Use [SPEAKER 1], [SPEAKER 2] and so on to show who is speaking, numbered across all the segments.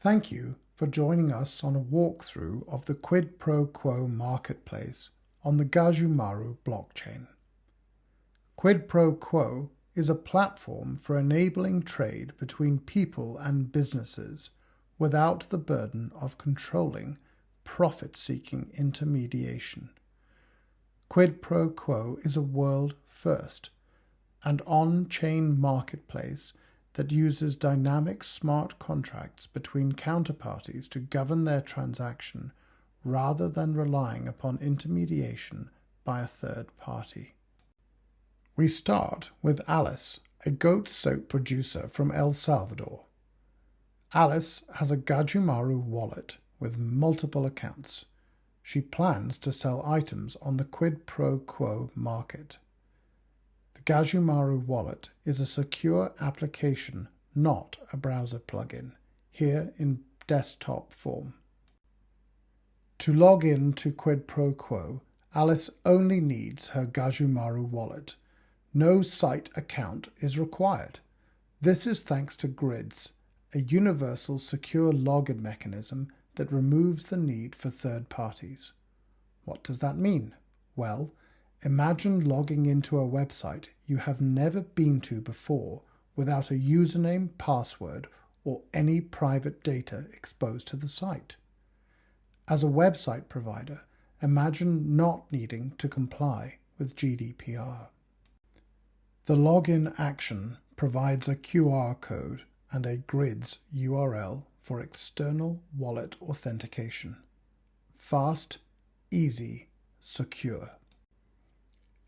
[SPEAKER 1] Thank you for joining us on a walkthrough of the Quid Pro Quo marketplace on the Gajumaru blockchain. Quid Pro Quo is a platform for enabling trade between people and businesses without the burden of controlling profit-seeking intermediation. Quid Pro Quo is a world first and on-chain marketplace that uses dynamic smart contracts between counterparties to govern their transaction rather than relying upon intermediation by a third party. We start with Alice, a goat soap producer from El Salvador. Alice has a Gajumaru wallet with multiple accounts. She plans to sell items on the Quid Pro Quo market. The Gajumaru wallet is a secure application, not a browser plugin, here in desktop form. To log in to Quid Pro Quo, Alice only needs her Gajumaru wallet. No site account is required. This is thanks to Grids, a universal secure login mechanism that removes the need for third parties. What does that mean? Well, imagine logging into a website you have never been to before without a username, password, or any private data exposed to the site. As a website provider, imagine not needing to comply with GDPR. The login action provides a QR code and a Grids URL for external wallet authentication. Fast, easy, secure.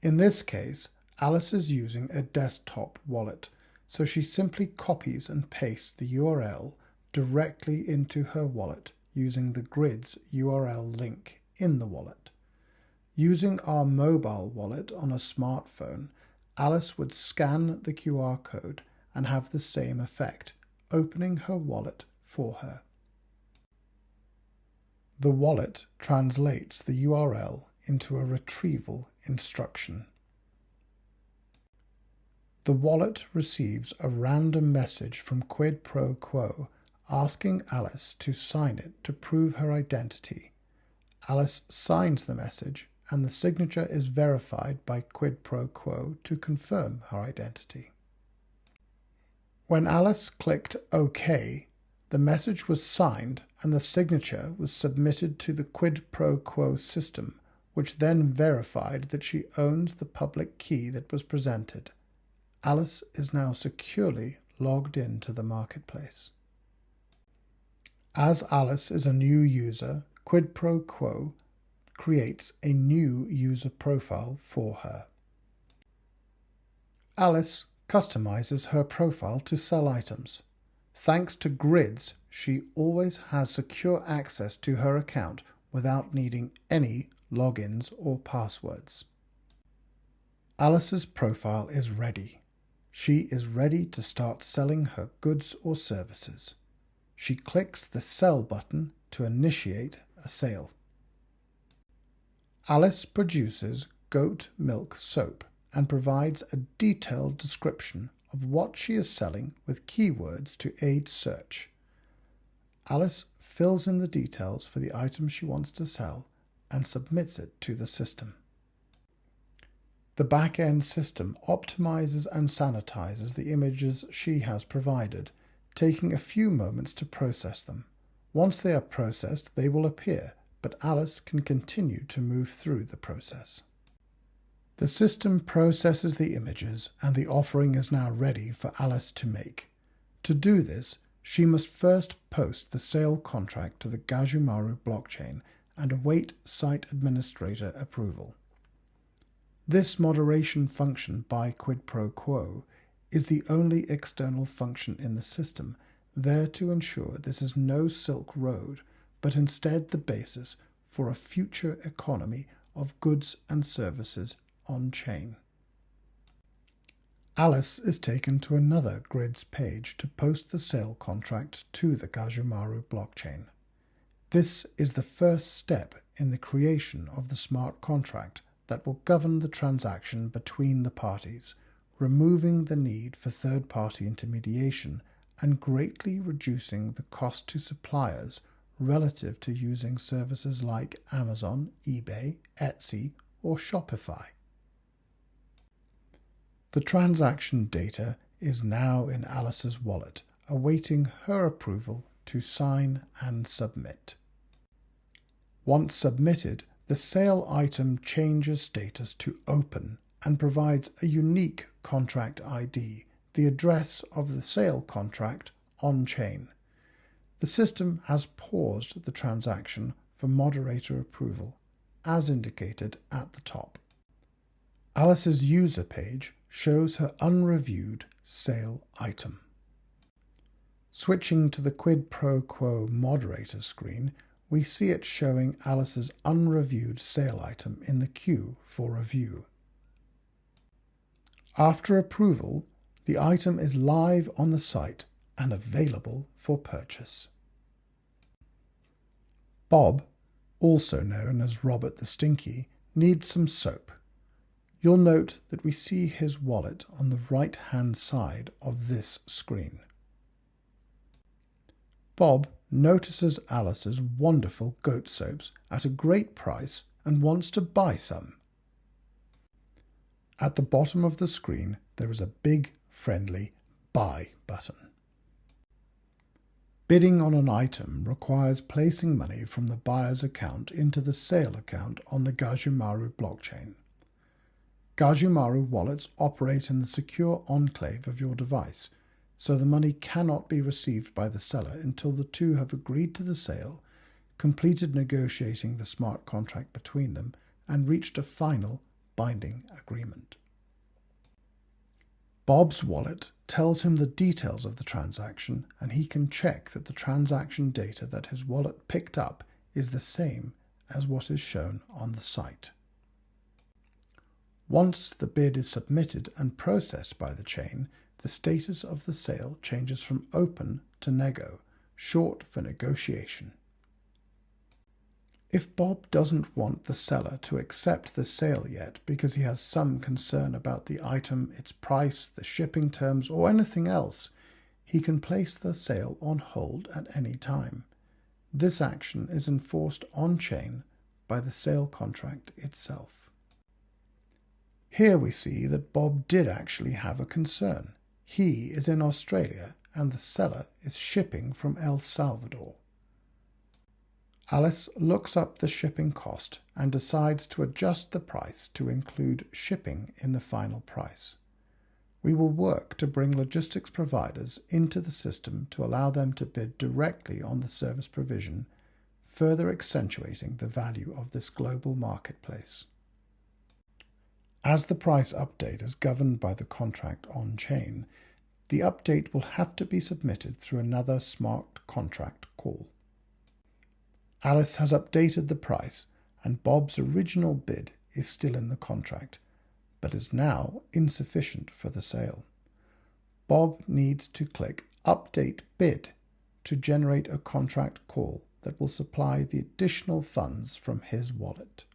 [SPEAKER 1] In this case, Alice is using a desktop wallet, so she simply copies and pastes the URL directly into her wallet using the Grids URL link in the wallet. Using our mobile wallet on a smartphone, Alice would scan the QR code and have the same effect, opening her wallet for her. The wallet translates the URL into a retrieval instruction. The wallet receives a random message from Quid Pro Quo asking Alice to sign it to prove her identity. Alice signs the message and the signature is verified by Quid Pro Quo to confirm her identity. When Alice clicked OK, the message was signed and the signature was submitted to the Quid Pro Quo system, which then verified that she owns the public key that was presented. Alice is now securely logged into the marketplace. As Alice is a new user, Quid Pro Quo creates a new user profile for her. Alice customizes her profile to sell items. Thanks to Grids, she always has secure access to her account without needing any logins or passwords. Alice's profile is ready. She is ready to start selling her goods or services. She clicks the Sell button to initiate a sale. Alice produces goat milk soap and provides a detailed description of what she is selling with keywords to aid search. Alice fills in the details for the item she wants to sell and submits it to the system. The back-end system optimizes and sanitizes the images she has provided, taking a few moments to process them. Once they are processed, they will appear, but Alice can continue to move through the process. The system processes the images and the offering is now ready for Alice to make. To do this, she must first post the sale contract to the Gajumaru blockchain and await site administrator approval. This moderation function by Quid Pro Quo is the only external function in the system, there to ensure this is no Silk Road, but instead the basis for a future economy of goods and services on-chain. Alice is taken to another Grids page to post the sale contract to the Gajumaru blockchain. This is the first step in the creation of the smart contract that will govern the transaction between the parties, removing the need for third-party intermediation and greatly reducing the cost to suppliers relative to using services like Amazon, eBay, Etsy, or Shopify. The transaction data is now in Alice's wallet, awaiting her approval to sign and submit. Once submitted, the sale item changes status to open and provides a unique contract ID, the address of the sale contract on-chain. The system has paused the transaction for moderator approval, as indicated at the top. Alice's user page shows her unreviewed sale item. Switching to the Quid Pro Quo moderator screen, we see it showing Alice's unreviewed sale item in the queue for review. After approval, the item is live on the site and available for purchase. Bob, also known as Robert the Stinky, needs some soap. You'll note that we see his wallet on the right-hand side of this screen. Bob notices Alice's wonderful goat soaps at a great price and wants to buy some. At the bottom of the screen, there is a big, friendly Buy button. Bidding on an item requires placing money from the buyer's account into the sale account on the Gajumaru blockchain. Gajumaru wallets operate in the secure enclave of your device, so the money cannot be received by the seller until the two have agreed to the sale, completed negotiating the smart contract between them, and reached a final binding agreement. Bob's wallet tells him the details of the transaction, and he can check that the transaction data that his wallet picked up is the same as what is shown on the site. Once the bid is submitted and processed by the chain, the status of the sale changes from open to nego, short for negotiation. If Bob doesn't want the seller to accept the sale yet because he has some concern about the item, its price, the shipping terms, or anything else, he can place the sale on hold at any time. This action is enforced on-chain by the sale contract itself. Here we see that Bob did actually have a concern. He is in Australia and the seller is shipping from El Salvador. Alice looks up the shipping cost and decides to adjust the price to include shipping in the final price. We will work to bring logistics providers into the system to allow them to bid directly on the service provision, further accentuating the value of this global marketplace. As the price update is governed by the contract on-chain, the update will have to be submitted through another smart contract call. Alice has updated the price, and Bob's original bid is still in the contract, but is now insufficient for the sale. Bob needs to click Update Bid to generate a contract call that will supply the additional funds from his wallet.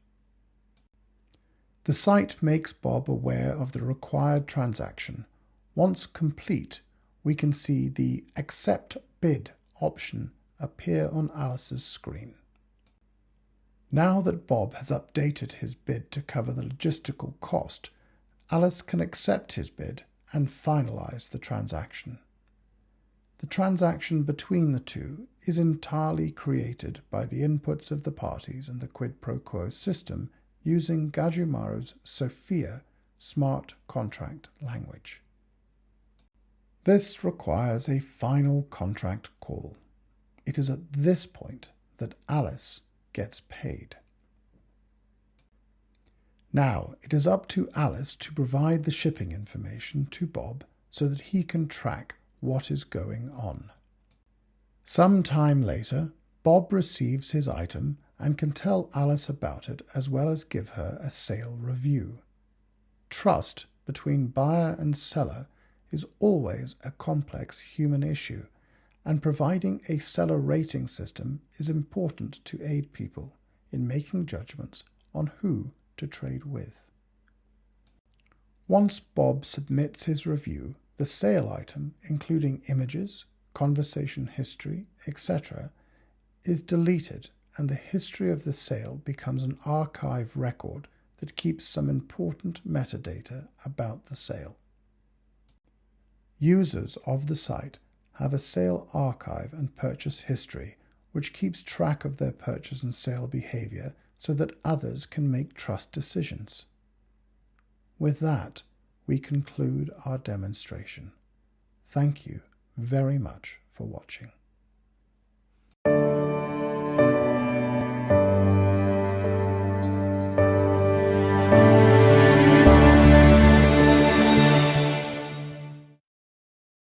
[SPEAKER 1] The site makes Bob aware of the required transaction. Once complete, we can see the Accept Bid option appear on Alice's screen. Now that Bob has updated his bid to cover the logistical cost, Alice can accept his bid and finalize the transaction. The transaction between the two is entirely created by the inputs of the parties in the Quid Pro Quo system using Gajumaru's Sophia smart contract language. This requires a final contract call. It is at this point that Alice gets paid. Now it is up to Alice to provide the shipping information to Bob so that he can track what is going on. Some time later, Bob receives his item and can tell Alice about it as well as give her a sale review. Trust between buyer and seller is always a complex human issue, and providing a seller rating system is important to aid people in making judgments on who to trade with. Once Bob submits his review, the sale item, including images, conversation history, etc., is deleted, and the history of the sale becomes an archive record that keeps some important metadata about the sale. Users of the site have a sale archive and purchase history, which keeps track of their purchase and sale behavior so that others can make trust decisions. With that, we conclude our demonstration. Thank you very much for watching.